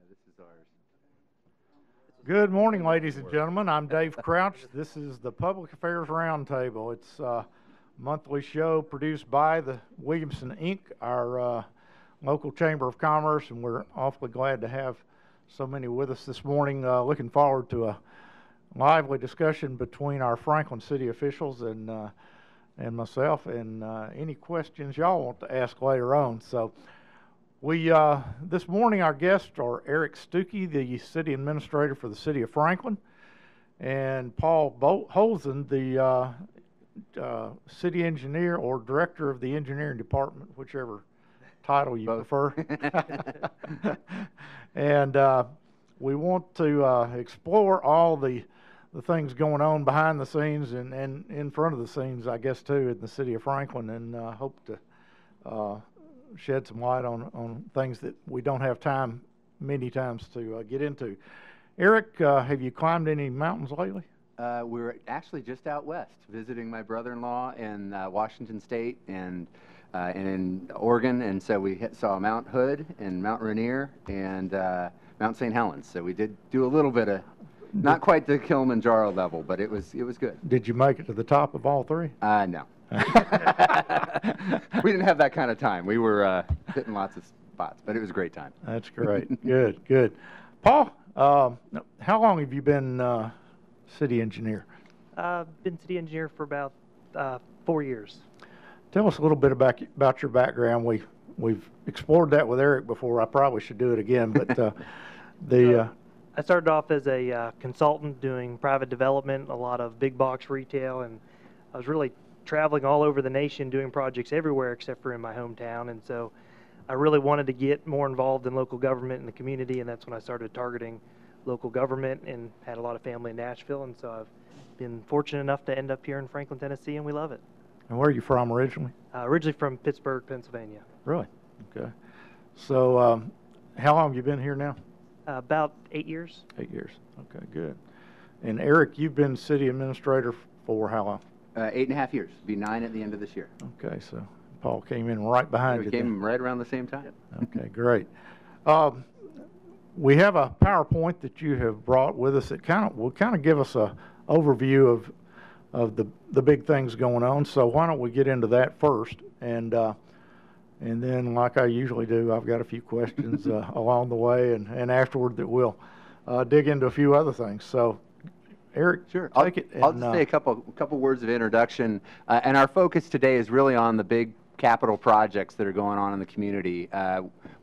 this is ours. Good morning, ladies and gentlemen. I'm Dave Crouch. This is the Public Affairs Roundtable. It's a monthly show produced by the Williamson, Inc., our local Chamber of Commerce, and we're awfully glad to have so many with us this morning. Looking forward to a lively discussion between our Franklin City officials and myself, and any questions y'all want to ask later on. So we this morning our guests are Eric Stuckey, the City Administrator for the City of Franklin, and Paul Holzen, the City Engineer or Director of the Engineering Department, whichever title you prefer. And we want to explore all the things going on behind the scenes and in front of the scenes, I guess, too, in the city of Franklin, and hope to shed some light on things that we don't have time many times to get into. Eric, have you climbed any mountains lately? We're actually just out west visiting my brother-in-law in Washington State and in Oregon, and so we saw Mount Hood and Mount Rainier and Mount St. Helens. So we did do a little bit of, not quite the Kilimanjaro level, but it was good. Did you make it to the top of all three? No. We didn't have that kind of time. We were hitting lots of spots, but it was a great time. That's great. Good, good. Paul, how long have you been city engineer? I've been city engineer for about 4 years. Tell us a little bit about your background. We've explored that with Eric before. I probably should do it again, but I started off as a consultant doing private development, a lot of big box retail, and I was really traveling all over the nation doing projects everywhere except for in my hometown. And so I really wanted to get more involved in local government and the community, and that's when I started targeting local government and had a lot of family in Nashville. And so I've been fortunate enough to end up here in Franklin, Tennessee, and we love it. And where are you from originally? Originally from Pittsburgh, Pennsylvania. Really? Okay. So how long have you been here now? About 8 years. 8 years. Okay, good. And Eric, you've been city administrator for how long? 8.5 years. Be 9 at the end of this year. Okay, so Paul came in right behind you. We came right around the same time. Okay, great. We have a PowerPoint that you have brought with us that will kind of give us a overview of the big things going on. So why don't we get into that first, and then, like I usually do, I've got a few questions along the way, and afterward that we'll dig into a few other things. So, Eric, sure. Take it. I'll just say a couple words of introduction, and our focus today is really on the big capital projects that are going on in the community.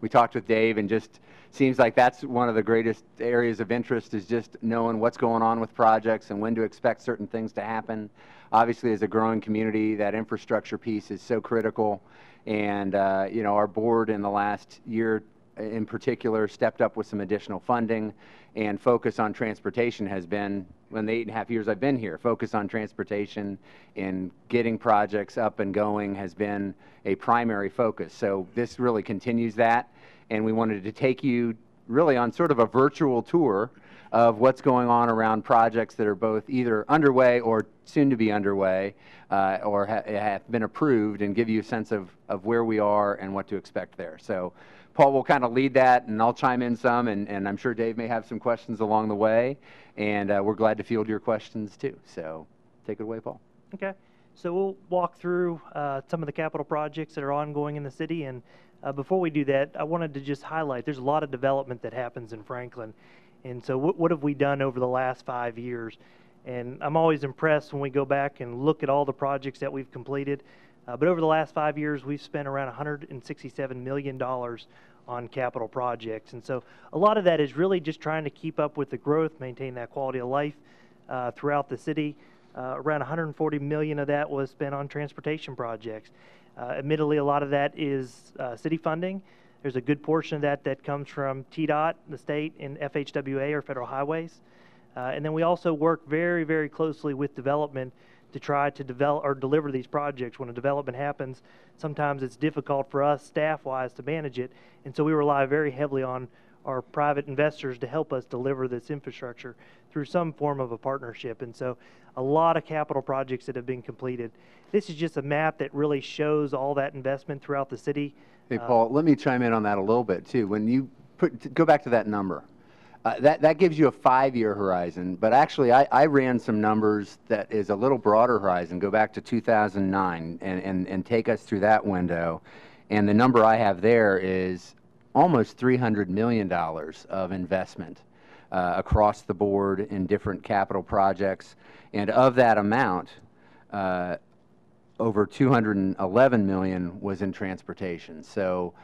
We talked with Dave, and just seems like that's one of the greatest areas of interest, is just knowing what's going on with projects and when to expect certain things to happen. Obviously, as a growing community, that infrastructure piece is so critical, and you know, our board in the last year in particular stepped up with some additional funding, and focus on transportation has been, in the 8.5 years I've been here, focus on transportation and getting projects up and going has been a primary focus. So this really continues that, and we wanted to take you really on sort of a virtual tour of what's going on around projects that are both either underway or soon to be underway, or have been approved, and give you a sense of where we are and what to expect there. So Paul will kind of lead that, and I'll chime in some, and I'm sure Dave may have some questions along the way, and we're glad to field your questions too. So take it away, Paul. Okay. So we'll walk through some of the capital projects that are ongoing in the city, and before we do that, I wanted to just highlight there's a lot of development that happens in Franklin. And so what have we done over the last 5 years? And I'm always impressed when we go back and look at all the projects that we've completed. But over the last 5 years, we've spent around $167 million on capital projects. And so a lot of that is really just trying to keep up with the growth, maintain that quality of life throughout the city. Around $140 million of that was spent on transportation projects. Admittedly, a lot of that is city funding. There's a good portion of that comes from TDOT, the state, and FHWA, or Federal Highways. And then we also work very, very closely with development to try to develop or deliver these projects. When a development happens, sometimes it's difficult for us staff-wise to manage it, and so we rely very heavily on our private investors to help us deliver this infrastructure through some form of a partnership. And so a lot of capital projects that have been completed. This is just a map that really shows all that investment throughout the city. Hey, Paul, let me chime in on that a little bit too. When you go back to that number. That gives you a 5-year horizon, but actually I ran some numbers that is a little broader horizon, go back to 2009 and take us through that window. And the number I have there is almost $300 million of investment across the board in different capital projects. And of that amount, over $211 million was in transportation. So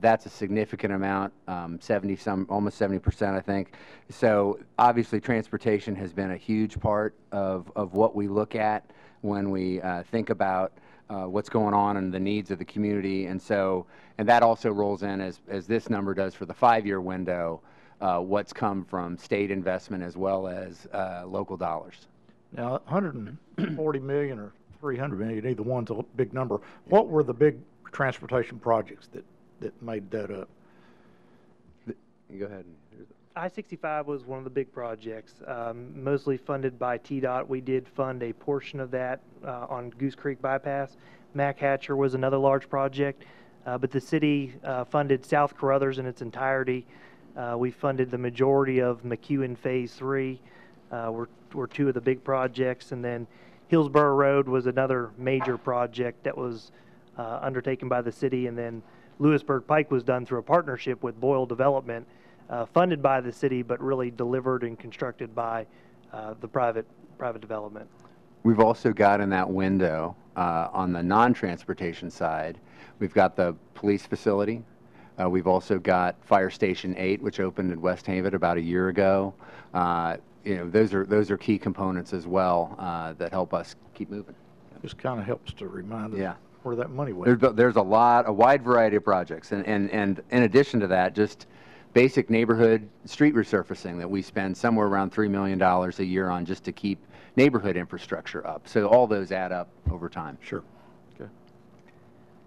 that's a significant amount, almost 70%, I think. So obviously transportation has been a huge part of what we look at when we think about what's going on and the needs of the community. And that also rolls in as this number does for the 5-year window, what's come from state investment as well as local dollars. Now, 140 million or 300 million, either one's a big number. What were the big transportation projects that made that up? Go ahead. I-65 was one of the big projects, mostly funded by TDOT. We did fund a portion of that on Goose Creek Bypass. Mac Hatcher was another large project, but the city funded South Carruthers in its entirety. We funded the majority of McHugh Phase 3, were two of the big projects, and then Hillsborough Road was another major project that was undertaken by the city, and then Lewisburg Pike was done through a partnership with Boyle Development, funded by the city, but really delivered and constructed by the private development. We've also got in that window on the non-transportation side, we've got the police facility. We've also got Fire Station 8, which opened in West Haven about a year ago. Those are key components as well that help us keep moving. Just kind of helps to remind us where that money went. There's a wide variety of projects, and in addition to that, just basic neighborhood street resurfacing that we spend somewhere around $3 million a year on just to keep neighborhood infrastructure up. So all those add up over time. Sure. Okay.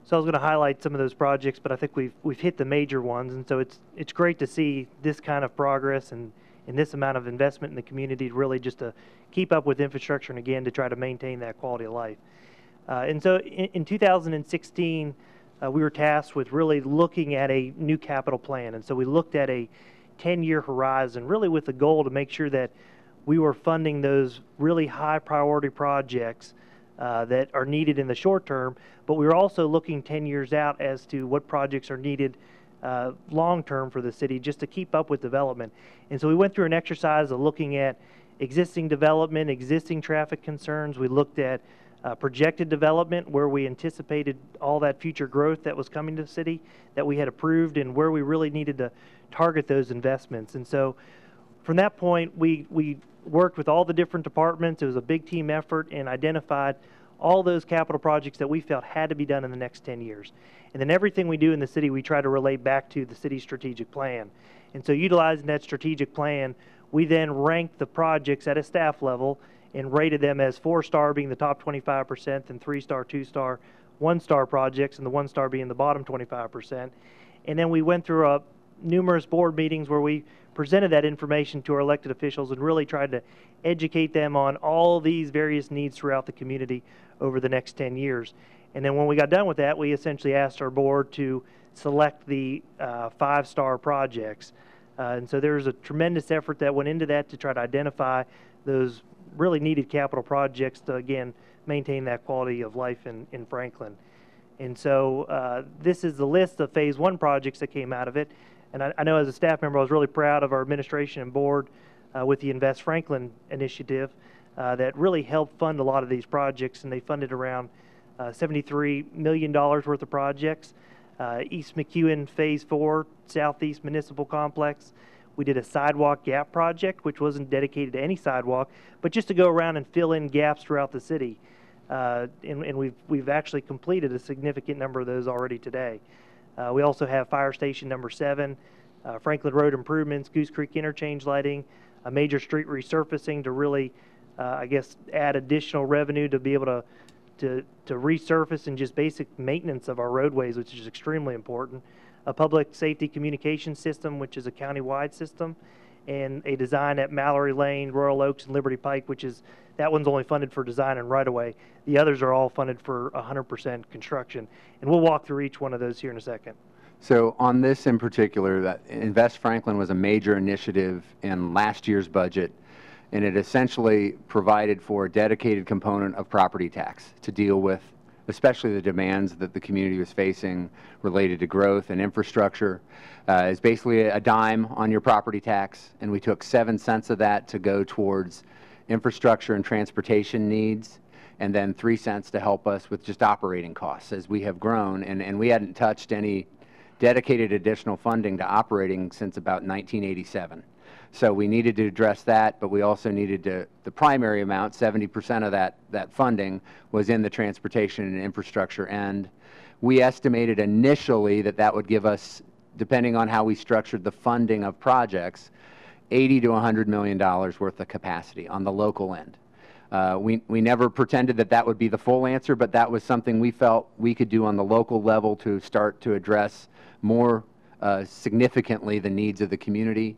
So I was going to highlight some of those projects, but I think we've hit the major ones, and so it's great to see this kind of progress and this amount of investment in the community, really just to keep up with infrastructure and again to try to maintain that quality of life. And so in 2016, we were tasked with really looking at a new capital plan, and so we looked at a 10-year horizon, really with the goal to make sure that we were funding those really high priority projects that are needed in the short term, but we were also looking 10 years out as to what projects are needed long term for the city just to keep up with development. And so we went through an exercise of looking at existing development, existing traffic concerns. We looked at projected development where we anticipated all that future growth that was coming to the city that we had approved and where we really needed to target those investments. And so from that point, we worked with all the different departments. It was a big team effort and identified all those capital projects that we felt had to be done in the next 10 years. And then everything we do in the city, we try to relate back to the city's strategic plan. And so utilizing that strategic plan, we then ranked the projects at a staff level and rated them as 4-star being the top 25%, and 3-star, 2-star, 1-star projects, and the 1-star being the bottom 25%. And then we went through numerous board meetings where we presented that information to our elected officials and really tried to educate them on all these various needs throughout the community over the next 10 years. And then when we got done with that, we essentially asked our board to select the 5-star projects. And so there's a tremendous effort that went into that to try to identify those really needed capital projects to, again, maintain that quality of life in Franklin. And so this is the list of Phase 1 projects that came out of it. And I know as a staff member, I was really proud of our administration and board with the Invest Franklin initiative that really helped fund a lot of these projects, and they funded around $73 million worth of projects. East McHugh Phase 4, Southeast Municipal Complex. We did a Sidewalk Gap project, which wasn't dedicated to any sidewalk, but just to go around and fill in gaps throughout the city. And we've actually completed a significant number of those already today. We also have Fire Station number 7, Franklin Road improvements, Goose Creek Interchange lighting, a major street resurfacing to really, add additional revenue to be able to resurface and just basic maintenance of our roadways, which is extremely important. A public safety communication system, which is a county-wide system, and a design at Mallory Lane, Royal Oaks, and Liberty Pike, that one's only funded for design and right-of-way. The others are all funded for 100% construction. And we'll walk through each one of those here in a second. So on this in particular, that Invest Franklin was a major initiative in last year's budget, and it essentially provided for a dedicated component of property tax to deal with especially the demands that the community was facing related to growth and infrastructure. It's basically a dime on your property tax, and we took 7 cents of that to go towards infrastructure and transportation needs, and then 3 cents to help us with just operating costs as we have grown, and we hadn't touched any dedicated additional funding to operating since about 1987. So we needed to address that, but we also needed to, the primary amount, 70% of that funding was in the transportation and infrastructure end. We estimated initially that that would give us, depending on how we structured the funding of projects, $80 to $100 million worth of capacity on the local end. We never pretended that that would be the full answer, but that was something we felt we could do on the local level to start to address more significantly the needs of the community.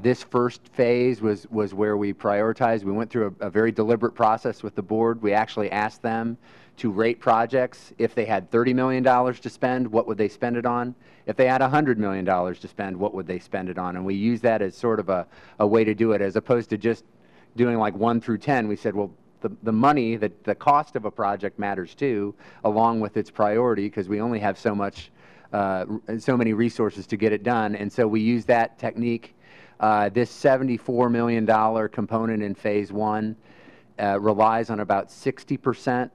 This first phase was where we prioritized. We went through a very deliberate process with the board. We actually asked them to rate projects. If they had $30 million to spend, what would they spend it on? If they had $100 million to spend, what would they spend it on? And we used that as sort of a way to do it, as opposed to just doing like 1 through 10. We said, well, the money, the cost of a project matters too, along with its priority, because we only have so many resources to get it done. And so we use that technique. This $74 million component in phase 1 relies on about 60%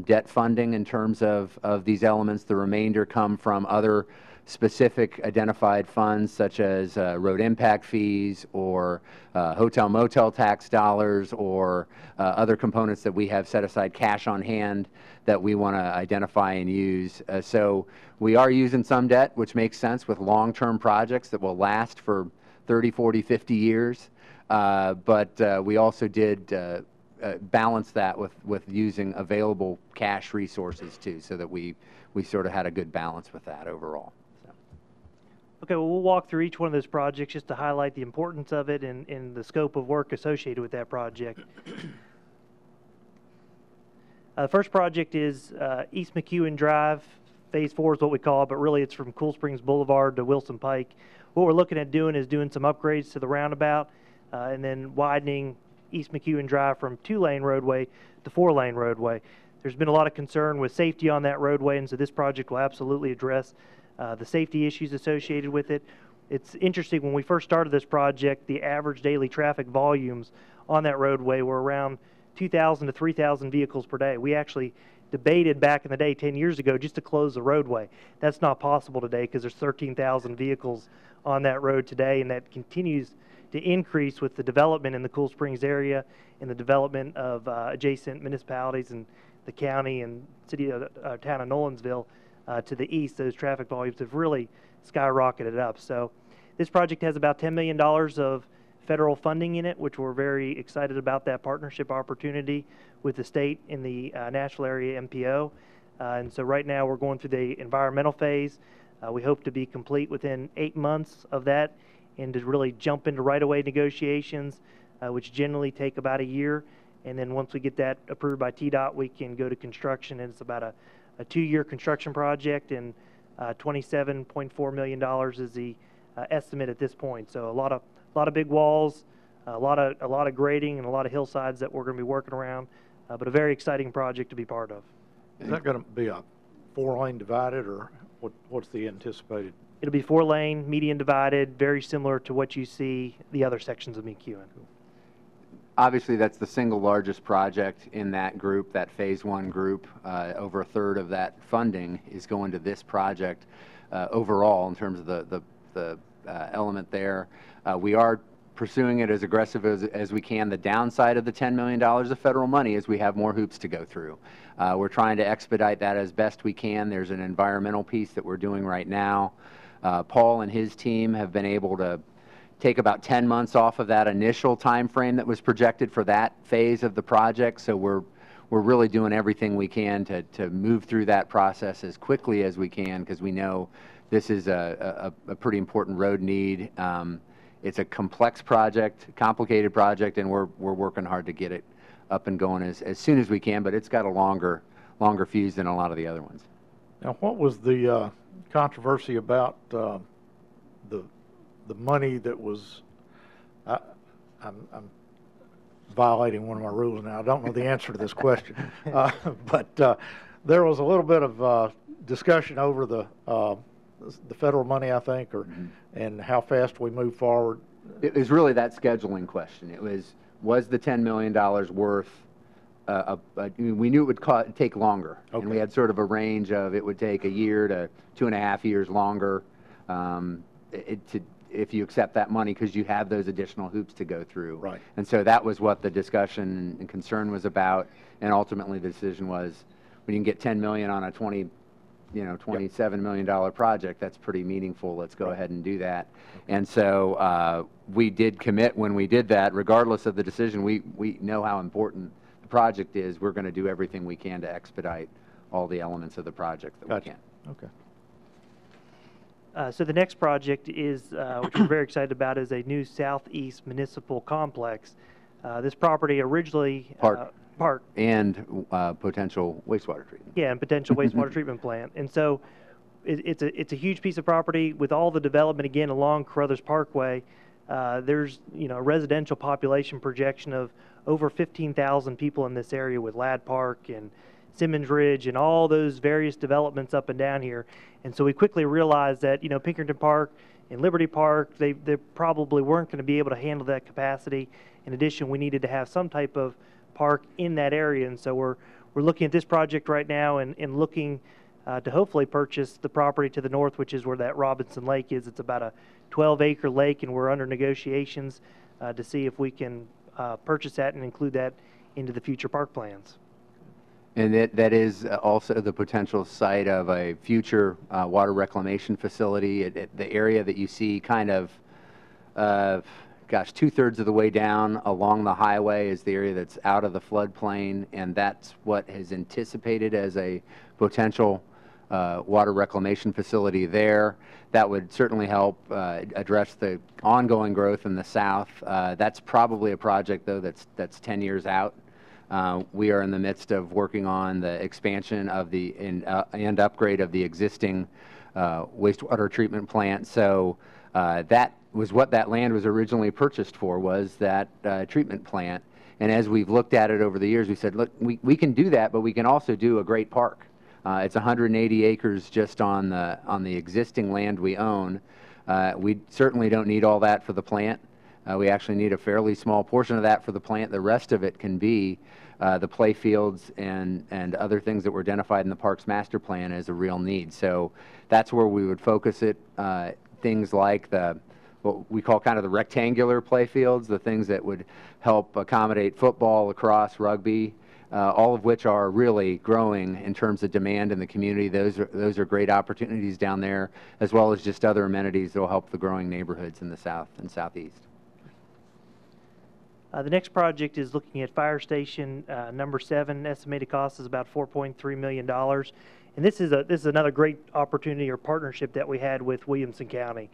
debt funding in terms of these elements. The remainder come from other specific identified funds, such as road impact fees or hotel motel tax dollars, or other components that we have set aside cash on hand that we want to identify and use. So we are using some debt, which makes sense with long-term projects that will last for 30, 40, 50 years. But we also did balance that with using available cash resources too, so that we sort of had a good balance with that overall. So. Okay, well, we'll walk through each one of those projects just to highlight the importance of it and the scope of work associated with that project. The first project is East McHugh Drive. Phase 4 is what we call it, but really it's from Cool Springs Boulevard to Wilson Pike. What we're looking at doing is doing some upgrades to the roundabout and then widening East McHugh Drive from 2-lane roadway to 4-lane roadway. There's been a lot of concern with safety on that roadway, and so this project will absolutely address the safety issues associated with it. It's interesting, when we first started this project, the average daily traffic volumes on that roadway were around 2,000 to 3,000 vehicles per day. We actually debated back in the day, 10 years ago, just to close the roadway. That's not possible today because there's 13,000 vehicles on that road today, and that continues to increase with the development in the Cool Springs area and the development of adjacent municipalities and the county and city town of Nolensville to the east. Those traffic volumes have really skyrocketed up. So this project has about $10 million of federal funding in it, which we're very excited about that partnership opportunity with the state in the Nashville area MPO. And so right now we're going through the environmental phase. We hope to be complete within 8 months of that and to really jump into right-of-way negotiations, which generally take about a year. And then once we get that approved by TDOT, we can go to construction, and it's about a 2-year construction project, and $27.4 million is the estimate at this point. So a lot of big walls, a lot of grading, and a lot of hillsides that we're going to be working around, but a very exciting project to be part of. Is that going to be a 4-lane divided, or what's the anticipated? It'll be 4-lane, median divided, very similar to what you see the other sections of McHugh. Obviously, that's the single largest project in that group, that phase 1 group. Over a third of that funding is going to this project overall in terms of the element there. We are pursuing it as aggressive as we can. The downside of the $10 million of federal money is we have more hoops to go through. We're trying to expedite that as best we can. There's an environmental piece that we're doing right now. Paul and his team have been able to take about 10 months off of that initial time frame that was projected for that phase of the project. So we're really doing everything we can to move through that process as quickly as we can, because we know this is a pretty important road need. It's a complex project, complicated project, and we're working hard to get it up and going as soon as we can, but it's got a longer fuse than a lot of the other ones. Now, what was the controversy about the money that was. I'm violating one of my rules now. I don't know the answer to this question, but there was a little bit of discussion over the federal money, I think, or and how fast we move forward. It was really that scheduling question. It was the $10 million worth? We knew it would take longer, and we had sort of a range of it would take a year to 2.5 years longer if you accept that money, because you have those additional hoops to go through. Right. And so that was what the discussion and concern was about, and ultimately the decision was, when you can get $10 million on a $27 million project, that's pretty meaningful. Let's go ahead and do that. And so we did commit when we did that, regardless of the decision. We know how important the project is. We're going to do everything we can to expedite all the elements of the project that we can. Okay. So the next project is, which we're very excited about, is a new Southeast Municipal complex. This property originally park and potential wastewater treatment. Yeah, and potential wastewater treatment plant. And so it's a huge piece of property with all the development again along Carruthers Parkway. There's a residential population projection of over 15,000 people in this area with Ladd Park and Simmons Ridge and all those various developments up and down here. And so we quickly realized that Pinkerton Park and Liberty Park, they probably weren't going to be able to handle that capacity. In addition, we needed to have some type of park in that area, and so we're looking at this project right now and looking to hopefully purchase the property to the north, which is where that Robinson Lake is. It's about a 12-acre lake, and we're under negotiations to see if we can purchase that and include that into the future park plans. And that is also the potential site of a future water reclamation facility. The area that you see kind of, 2/3 of the way down along the highway is the area that's out of the floodplain, and that's what is anticipated as a potential water reclamation facility there. That would certainly help address the ongoing growth in the south. That's probably a project, though, that's 10 years out. We are in the midst of working on the expansion of the and upgrade of the existing wastewater treatment plant. So that was what that land was originally purchased for, was that treatment plant. And as we've looked at it over the years, we said, look, we can do that, but we can also do a great park. It's 180 acres just on the existing land we own. We certainly don't need all that for the plant. We actually need a fairly small portion of that for the plant. The rest of it can be the play fields and other things that were identified in the park's master plan as a real need. So that's where we would focus it. Things like what we call kind of the rectangular play fields, the things that would help accommodate football, lacrosse, rugby, all of which are really growing in terms of demand in the community. Those are great opportunities down there, as well as just other amenities that will help the growing neighborhoods in the south and southeast. The next project is looking at Fire Station number 7. Estimated cost is about $4.3 million. And this is another great opportunity or partnership that we had with Williamson County.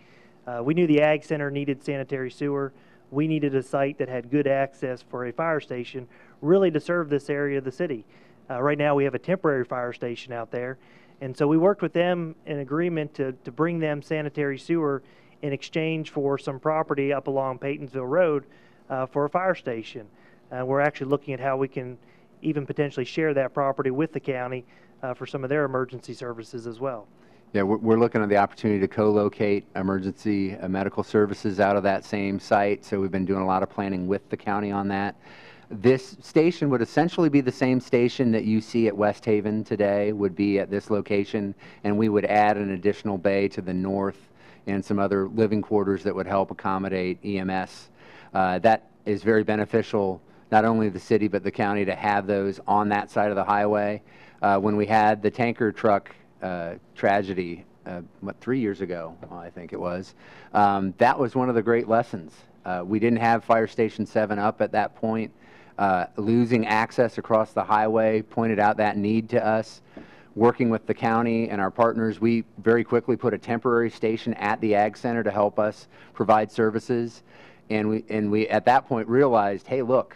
We knew the Ag Center needed sanitary sewer. We needed a site that had good access for a fire station, really to serve this area of the city. Right now we have a temporary fire station out there. And so we worked with them in agreement to bring them sanitary sewer in exchange for some property up along Paytonsville Road for a fire station. We're actually looking at how we can even potentially share that property with the county for some of their emergency services as well. Yeah, we're looking at the opportunity to co-locate emergency medical services out of that same site. So we've been doing a lot of planning with the county on that. This station would essentially be the same station that you see at West Haven today, would be at this location, and we would add an additional bay to the north and some other living quarters that would help accommodate EMS. That is very beneficial, not only the city but the county, to have those on that side of the highway. When we had the tanker truck tragedy, 3 years ago, I think it was, that was one of the great lessons. We didn't have Fire Station 7 up at that point. Losing access across the highway pointed out that need to us. Working with the county and our partners, we very quickly put a temporary station at the Ag Center to help us provide services. And we at that point realized, hey, look,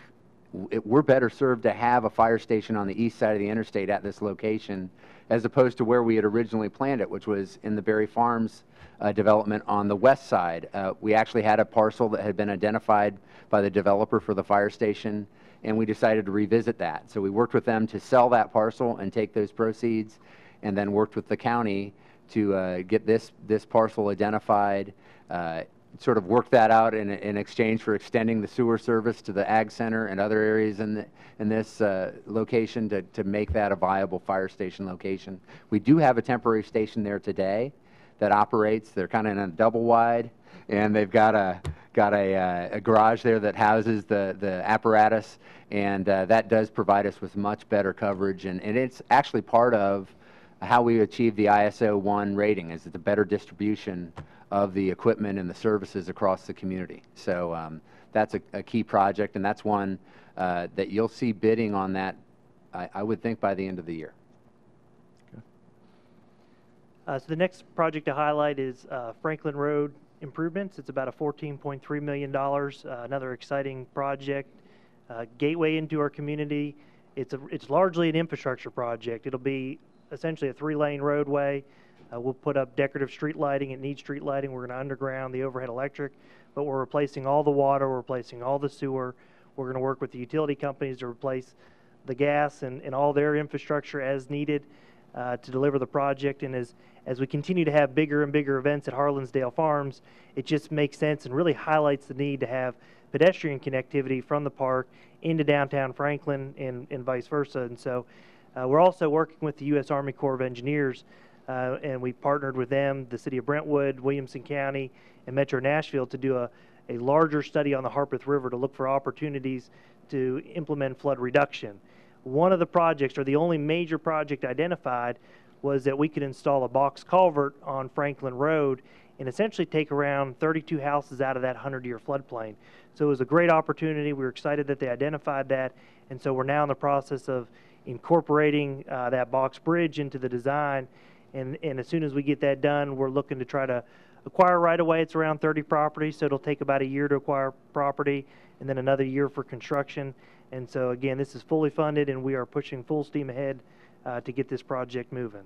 we're better served to have a fire station on the east side of the interstate at this location as opposed to where we had originally planned it, which was in the Berry Farms development on the west side. We actually had a parcel that had been identified by the developer for the fire station, and we decided to revisit that. So we worked with them to sell that parcel and take those proceeds, and then worked with the county to get this parcel identified, sort of work that out in exchange for extending the sewer service to the ag center and other areas in this location to make that a viable fire station location. We do have a temporary station there today that operates. They're kind of in a double wide, and they've got a garage there that houses the apparatus, and that does provide us with much better coverage, and it's actually part of how we achieve the ISO 1 rating, is the better distribution of the equipment and the services across the community. So that's a key project, and that's one that you'll see bidding on that, I would think, by the end of the year. So the next project to highlight is Franklin Road improvements. It's about a $14.3 million, another exciting project, gateway into our community. It's largely an infrastructure project. It'll be essentially a 3-lane roadway. We'll put up decorative street lighting. It needs street lighting. We're going to underground the overhead electric, but we're replacing all the water. We're replacing all the sewer. We're going to work with the utility companies to replace the gas and all their infrastructure as needed to deliver the project. And as we continue to have bigger and bigger events at Harlans Dale Farms, it just makes sense and really highlights the need to have pedestrian connectivity from the park into downtown Franklin and vice versa. And so we're also working with the U.S. Army Corps of Engineers, and we partnered with them, the City of Brentwood, Williamson County, and Metro Nashville to do a larger study on the Harpeth River to look for opportunities to implement flood reduction. One of the projects, or the only major project identified, was that we could install a box culvert on Franklin Road and essentially take around 32 houses out of that 100-year floodplain. So it was a great opportunity. We were excited that they identified that, and so we're now in the process of incorporating that box bridge into the design. And as soon as we get that done, we're looking to try to acquire right away. It's around 30 properties, so it'll take about a year to acquire property and then another year for construction. And so again, this is fully funded, and we are pushing full steam ahead to get this project moving.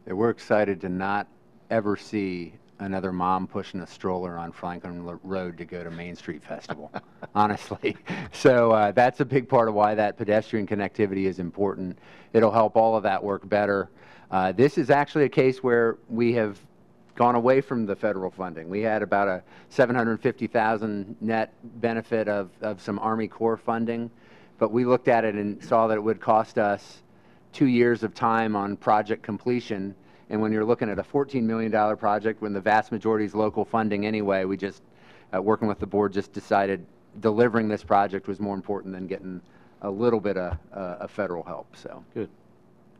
Yeah, we're excited to not ever see another mom pushing a stroller on Franklin Road to go to Main Street Festival, honestly. So that's a big part of why that pedestrian connectivity is important. It'll help all of that work better. This is actually a case where we have gone away from the federal funding. We had about a $750,000 net benefit of some Army Corps funding, but we looked at it and saw that it would cost us 2 years of time on project completion. And when you're looking at a $14 million project, when the vast majority is local funding anyway, we just, working with the board, just decided delivering this project was more important than getting a little bit of federal help. So Good,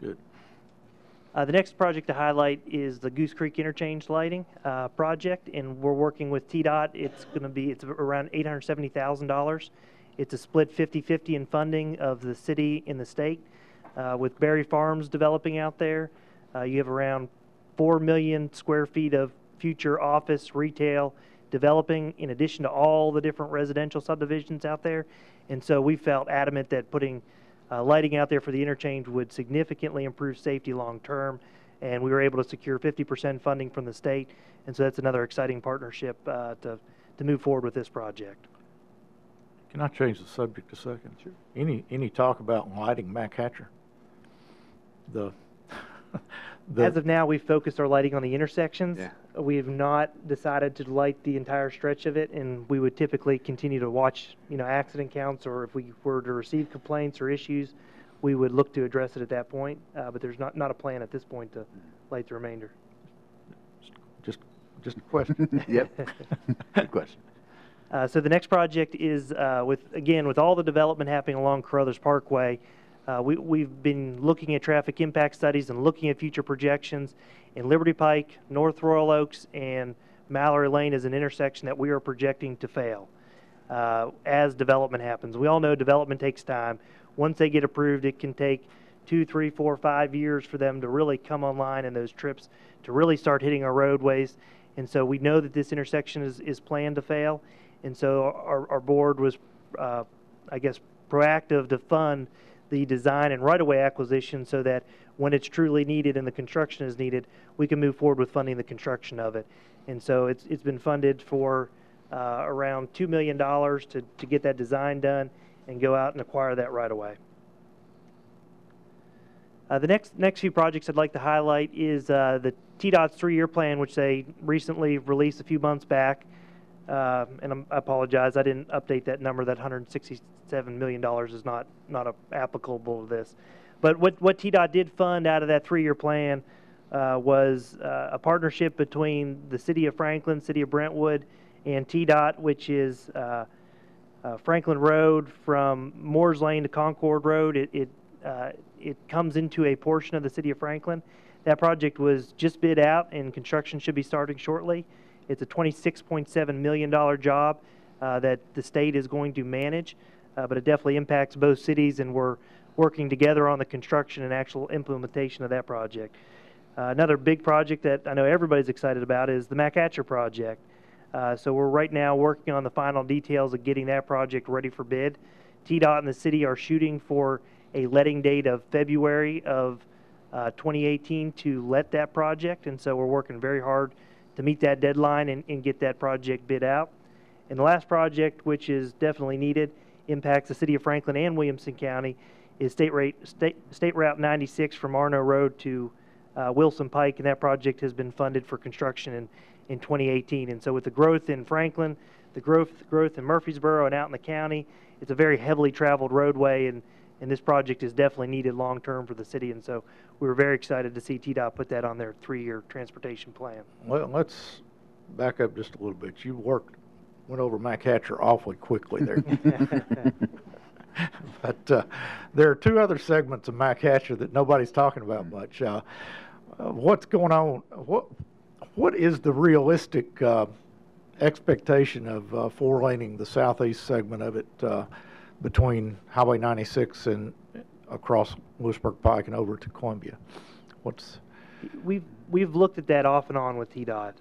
good. The next project to highlight is the Goose Creek Interchange lighting project, and we're working with TDOT. It's around $870,000. It's a split 50-50 in funding of the city and the state. With Berry Farms developing out there, you have around 4 million square feet of future office, retail developing, in addition to all the different residential subdivisions out there. And so we felt adamant that putting lighting out there for the interchange would significantly improve safety long term, and we were able to secure 50% funding from the state. And so that's another exciting partnership to move forward with this project. Can I change the subject a second? Sure. Any talk about lighting Mac Hatcher? As of now, we've focused our lighting on the intersections. Yeah. We have not decided to light the entire stretch of it, and we would typically continue to watch, accident counts, or if we were to receive complaints or issues, we would look to address it at that point. But there's not a plan at this point to light the remainder. Just a question. Yep. Good question. So the next project is with all the development happening along Carruthers Parkway. We've been looking at traffic impact studies and looking at future projections. In Liberty Pike, North Royal Oaks, and Mallory Lane is an intersection that we are projecting to fail as development happens. We all know development takes time. Once they get approved, it can take 2, 3, 4, 5 years for them to really come online, and those trips to really start hitting our roadways. And so we know that this intersection is planned to fail. And so our board was, proactive to fund the design and right-of-way acquisition so that when it's truly needed and the construction is needed, we can move forward with funding the construction of it. And so it's been funded for around $2 million to get that design done and go out and acquire that right-of-way. The next few projects I'd like to highlight is the TDOT's 3-year plan, which they recently released a few months back. And I apologize, I didn't update that number. That $167 million is not applicable to this. But what TDOT did fund out of that 3-year plan was a partnership between the City of Franklin, City of Brentwood, and TDOT, which is Franklin Road from Moores Lane to Concord Road. It comes into a portion of the City of Franklin. That project was just bid out, and construction should be starting shortly. It's a $26.7 million job that the state is going to manage, but it definitely impacts both cities, and we're working together on the construction and actual implementation of that project. Another big project that I know everybody's excited about is the McHugh project. So we're right now working on the final details of getting that project ready for bid. TDOT and the city are shooting for a letting date of February of 2018 to let that project, and so we're working very hard to meet that deadline and get that project bid out. And the last project, which is definitely needed, impacts the City of Franklin and Williamson County, is State Route 96 from Arno Road to Wilson Pike, and that project has been funded for construction in 2018. And so with the growth in Franklin, the growth in Murfreesboro and out in the county, it's a very heavily traveled roadway, and this project is definitely needed long-term for the city, and so we were very excited to see TDOT put that on their 3-year transportation plan. Well, let's back up just a little bit. You went over McHugh awfully quickly there. But there are 2 other segments of McHugh that nobody's talking about much. What's going on? What is the realistic expectation of 4-laning the southeast segment of it between Highway 96 and across Lewisburg Pike and over to Columbia? We've looked at that off and on with TDOT.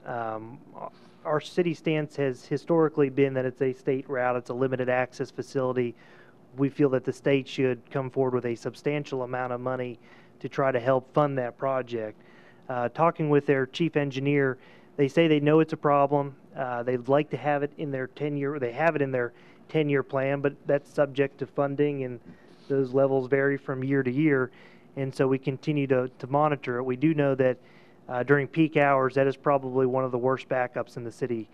Our city stance has historically been that it's a state route, it's a limited access facility. We feel that the state should come forward with a substantial amount of money to try to help fund that project. Talking with their chief engineer, they say they know it's a problem. They'd like to have it in their 10-year, they have it in their 10-year plan, but that's subject to funding, and those levels vary from year to year, and so we continue to monitor it. We do know that during peak hours, that is probably one of the worst backups in the city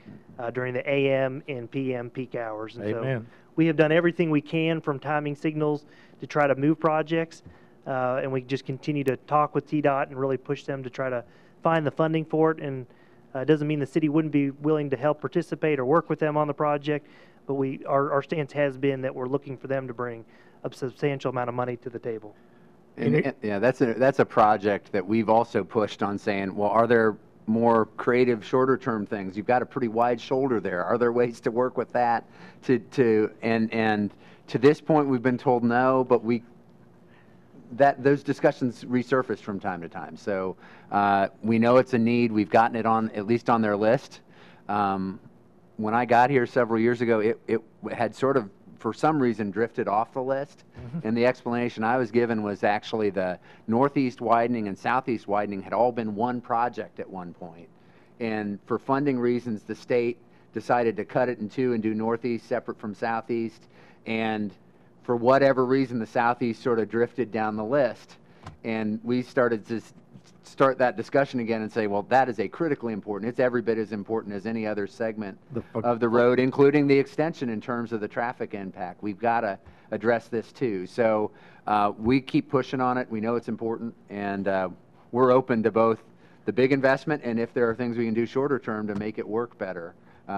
during the AM and PM peak hours. And Amen. So we have done everything we can from timing signals to try to move projects, and we just continue to talk with TDOT and really push them to try to find the funding for it. And it doesn't mean the city wouldn't be willing to help participate or work with them on the project, but our stance has been that we're looking for them to bring a substantial amount of money to the table. And yeah, that's a project that we've also pushed on, saying, well, are there more creative, shorter-term things? You've got a pretty wide shoulder there. Are there ways to work with that? And to this point, we've been told no, but those discussions resurface from time to time. So we know it's a need. We've gotten it on, at least on their list. When I got here several years ago, it had sort of, for some reason, drifted off the list. Mm-hmm. And the explanation I was given was actually the northeast widening and southeast widening had all been one project at one point. And for funding reasons, the state decided to cut it in 2 and do northeast separate from southeast. And for whatever reason, the southeast sort of drifted down the list. And we started to start that discussion again and say, well, that is a critically important. It's every bit as important as any other segment of the road, including the extension in terms of the traffic impact. We've got to address this too. So we keep pushing on it. We know it's important, and we're open to both the big investment, and if there are things we can do shorter term to make it work better,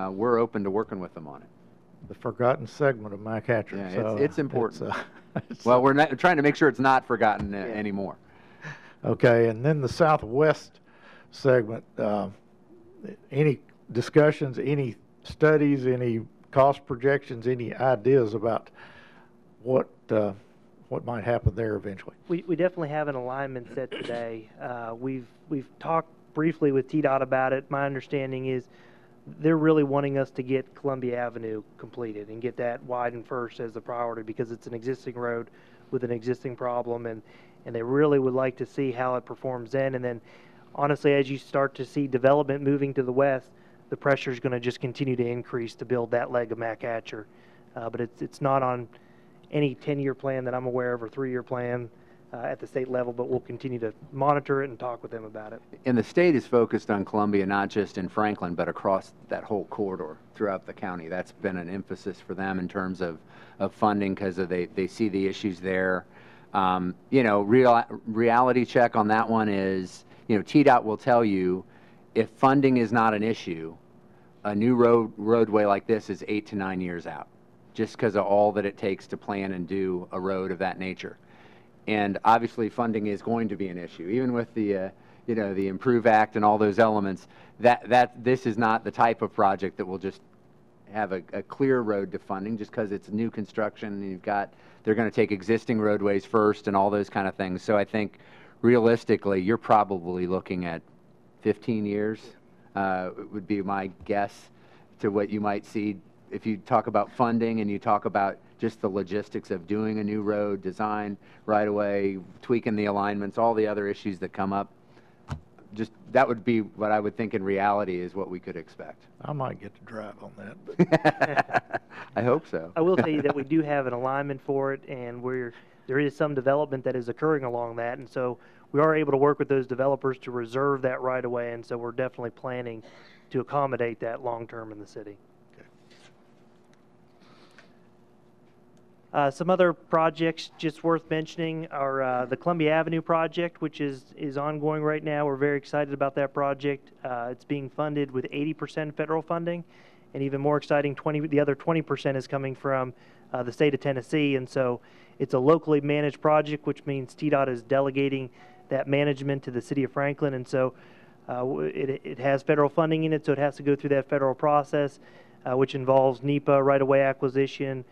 we're open to working with them on it. The forgotten segment of McHugh. Yeah, so it's important. Well, we're not trying to make sure it's not forgotten anymore. Okay, and then the southwest segment, any discussions, any studies, any cost projections, any ideas about what might happen there eventually? We definitely have an alignment set today. We've talked briefly with TDOT about it. My understanding is they're really wanting us to get Columbia Avenue completed and get that widened first as a priority, because it's an existing road with an existing problem, and they really would like to see how it performs then. And then, honestly, as you start to see development moving to the west, the pressure is going to just continue to increase to build that leg of Mac Hatcher. But it's not on any 10-year plan that I'm aware of, or 3-year plan at the state level, but we'll continue to monitor it and talk with them about it. And the state is focused on Columbia, not just in Franklin, but across that whole corridor throughout the county. That's been an emphasis for them in terms of funding, because they see the issues there. You know, reality check on that one is, you know, TDOT will tell you if funding is not an issue, a new roadway like this is 8 to 9 years out, just because of all that it takes to plan and do a road of that nature. And obviously funding is going to be an issue, even with the you know, the Improve Act and all those elements. This is not the type of project that will just have a clear road to funding, just because it's new construction and they're going to take existing roadways first and all those kind of things. So I think realistically, you're probably looking at 15 years would be my guess to what you might see if you talk about funding and you talk about just the logistics of doing a new road design right away, tweaking the alignments, all the other issues that come up. Just that would be what I would think in reality is what we could expect. I might get to drive on that. But I hope so. I will tell you that we do have an alignment for it, and there is some development that is occurring along that, and so we are able to work with those developers to reserve that right away, and so we're definitely planning to accommodate that long term in the city. Some other projects just worth mentioning are the Columbia Avenue project, which is ongoing right now. We're very excited about that project. It's being funded with 80% federal funding, and even more exciting, the other 20% is coming from the state of Tennessee. And so it's a locally managed project, which means TDOT is delegating that management to the city of Franklin. And so it has federal funding in it, so it has to go through that federal process, which involves NEPA, right-of-way acquisition,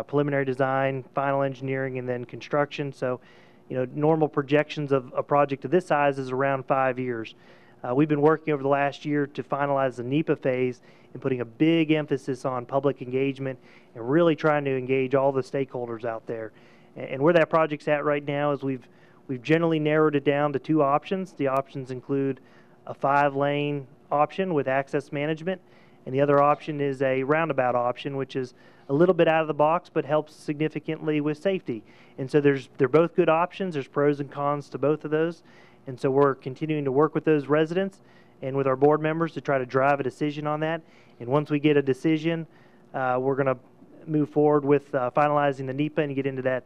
preliminary design, final engineering, and then construction. So, you know, normal projections of a project of this size is around 5 years. We've been working over the last year to finalize the NEPA phase and putting a big emphasis on public engagement and really trying to engage all the stakeholders out there. And where that project's at right now is we've generally narrowed it down to 2 options. The options include a 5-lane option with access management, and the other option is a roundabout option, which is a little bit out of the box but helps significantly with safety. And so they're both good options. There's pros and cons to both of those. And so we're continuing to work with those residents and with our board members to try to drive a decision on that. And once we get a decision, we're going to move forward with finalizing the NEPA and get into that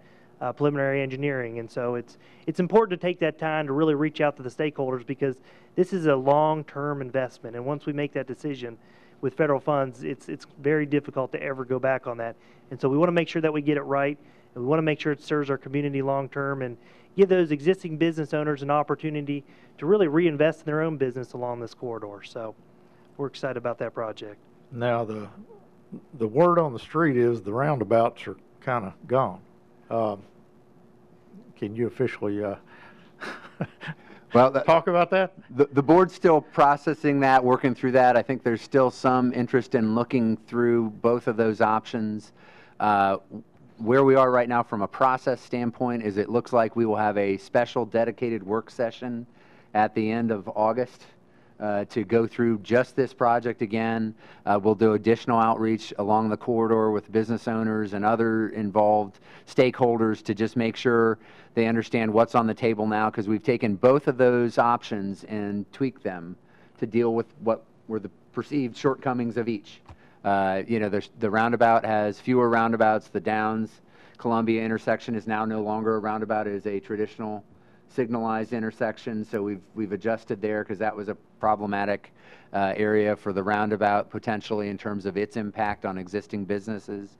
preliminary engineering. And so it's important to take that time to really reach out to the stakeholders, because this is a long-term investment. And once we make that decision with federal funds, it's very difficult to ever go back on that. And so we want to make sure that we get it right, and we want to make sure it serves our community long-term and give those existing business owners an opportunity to really reinvest in their own business along this corridor. So we're excited about that project. now the word on the street is the roundabouts are kind of gone. Can you officially talk about that? The board's still processing that, working through that. I think there's still some interest in looking through both of those options. Where we are right now from a process standpoint is it looks like we will have a special dedicated work session at the end of August to go through just this project again. We'll do additional outreach along the corridor with business owners and other involved stakeholders to just make sure they understand what's on the table now, because we've taken both of those options and tweaked them to deal with what were the perceived shortcomings of each. You know, the roundabout has fewer roundabouts. The Downs Columbia intersection is now no longer a roundabout. It is a traditional signalized intersection, so we've adjusted there because that was a problematic area for the roundabout potentially in terms of its impact on existing businesses.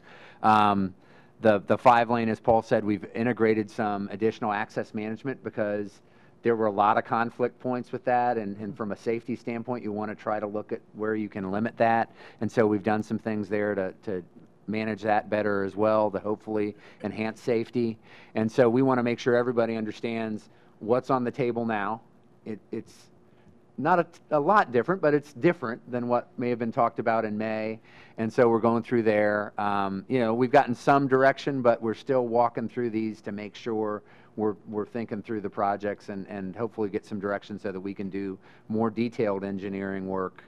The 5-lane, as Paul said, we've integrated some additional access management because there were a lot of conflict points with that, and from a safety standpoint, you want to try to look at where you can limit that, and so we've done some things there to manage that better as well to hopefully enhance safety. And so we want to make sure everybody understands what's on the table now. It's not a lot different, but it's different than what may have been talked about in May. And so we're going through there. You know, we've gotten some direction, but we're still walking through these to make sure we're thinking through the projects and hopefully get some direction so that we can do more detailed engineering work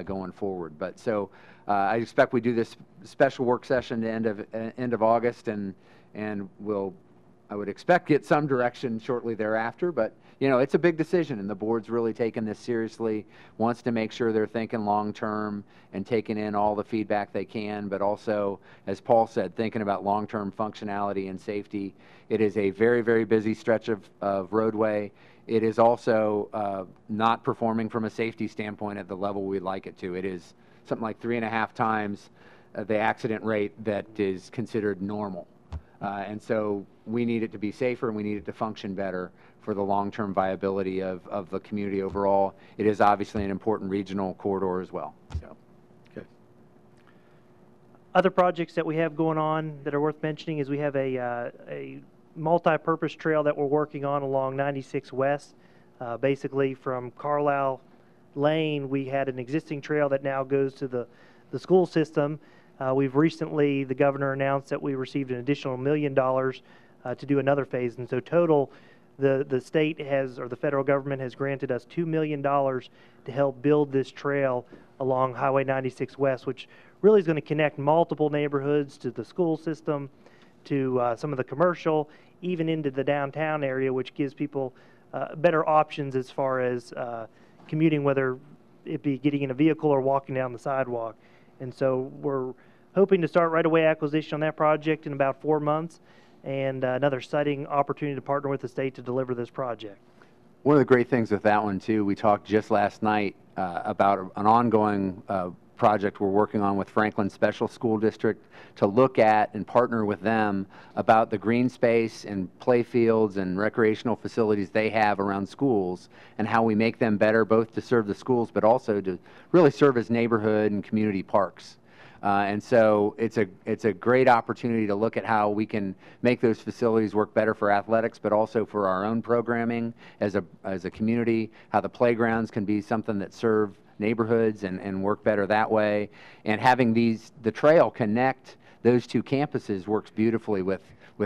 going forward. But so I expect we do this special work session the end of August, and we'll, I would expect, get some direction shortly thereafter. But you know, it's a big decision, and the board's really taking this seriously, wants to make sure they're thinking long-term and taking in all the feedback they can, but also, as Paul said, thinking about long-term functionality and safety. It is a very, very busy stretch of roadway. It is also not performing from a safety standpoint at the level we'd like it to. It is something like 3.5 times the accident rate that is considered normal. And so we need it to be safer, and we need it to function better for the long-term viability of the community overall. It is obviously an important regional corridor as well. So, okay. Other projects that we have going on that are worth mentioning is we have a multi-purpose trail that we're working on along 96 West. Basically from Carlisle Lane, we had an existing trail that now goes to the school system. We've recently, the governor announced that we received an additional $1 million to do another phase, and so total, the state has, or the federal government has granted us $2 million to help build this trail along Highway 96 West, which really is going to connect multiple neighborhoods to the school system, to some of the commercial, even into the downtown area, which gives people better options as far as commuting, whether it be getting in a vehicle or walking down the sidewalk. And so we're hoping to start right away acquisition on that project in about 4 months, and another exciting opportunity to partner with the state to deliver this project. One of the great things with that one too, we talked just last night about an ongoing project we're working on with Franklin Special School District to look at and partner with them about the green space and play fields and recreational facilities they have around schools, and how we make them better, both to serve the schools but also to really serve as neighborhood and community parks. And so it's a great opportunity to look at how we can make those facilities work better for athletics, but also for our own programming as a community, how the playgrounds can be something that serve neighborhoods and work better that way. And having the trail connect those two campuses works beautifully with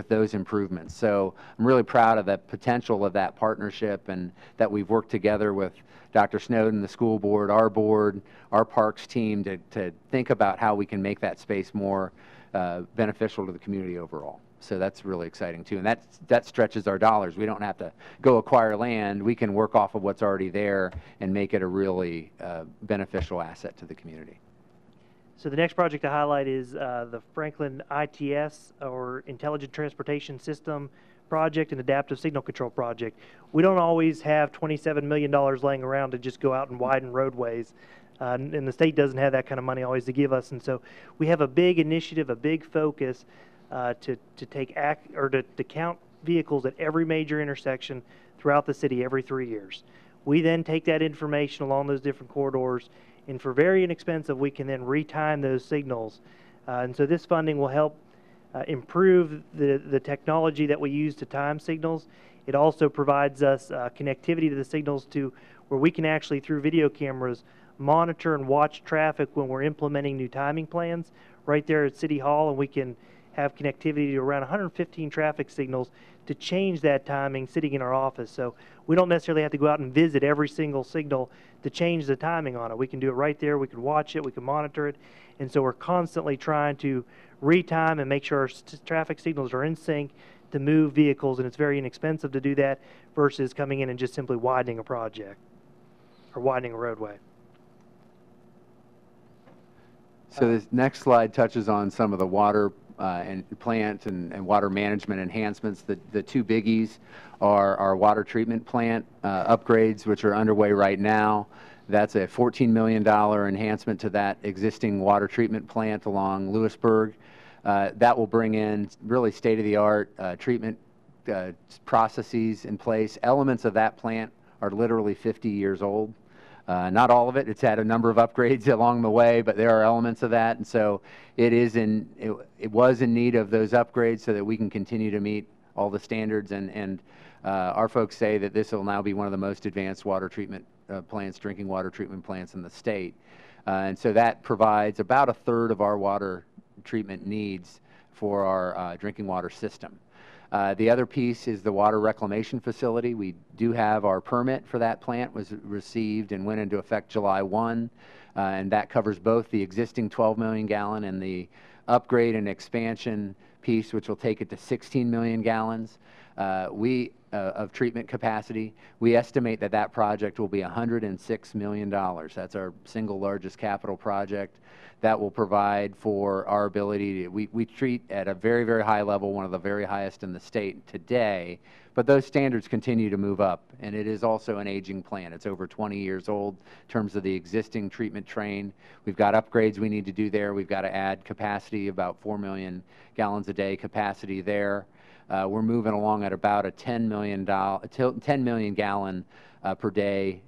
those improvements. So I'm really proud of the potential of that partnership, and that we've worked together with Dr. Snowden, the school board, our parks team to think about how we can make that space more beneficial to the community overall. So that's really exciting too, and that stretches our dollars. We don't have to go acquire land. We can work off of what's already there and make it a really beneficial asset to the community. So the next project to highlight is the Franklin ITS, or Intelligent Transportation System project, and Adaptive Signal Control project. We don't always have $27 million laying around to just go out and widen roadways, and the state doesn't have that kind of money always to give us. And so we have a big initiative, a big focus to count vehicles at every major intersection throughout the city every 3 years. We then take that information along those different corridors, and for very inexpensive, we can then retime those signals. And so this funding will help improve the technology that we use to time signals. It also provides us connectivity to the signals to where we can actually, through video cameras, monitor and watch traffic when we're implementing new timing plans right there at City Hall, and we can have connectivity to around 115 traffic signals to change that timing sitting in our office. So we don't necessarily have to go out and visit every single signal to change the timing on it. We can do it right there. We can watch it. We can monitor it. And so we're constantly trying to retime and make sure our traffic signals are in sync to move vehicles, and it's very inexpensive to do that versus coming in and just simply widening a project or widening a roadway. So this next slide touches on some of the water and plant and water management enhancements. The two biggies are our water treatment plant upgrades, which are underway right now. That's a $14 million enhancement to that existing water treatment plant along Lewisburg. That will bring in really state-of-the-art treatment processes in place. Elements of that plant are literally 50 years old. Not all of it. It's had a number of upgrades along the way, but there are elements of that, and so it was in need of those upgrades so that we can continue to meet all the standards. And our folks say that this will now be one of the most advanced water treatment plants, drinking water treatment plants in the state. And so that provides about a third of our water treatment needs for our drinking water system. The other piece is the water reclamation facility. We do have our permit for that plant, was received and went into effect July 1, and that covers both the existing 12 million gallon and the upgrade and expansion piece, which will take it to 16 million gallons of treatment capacity. We estimate that that project will be $106 million. That's our single largest capital project. That will provide for our ability to, we treat at a very, very high level, one of the very highest in the state today, but those standards continue to move up, and it is also an aging plant. It's over 20 years old in terms of the existing treatment train. We've got upgrades we need to do there. We've got to add capacity, about 4 million gallons a day capacity there. We're moving along at about a 10 million gallon per day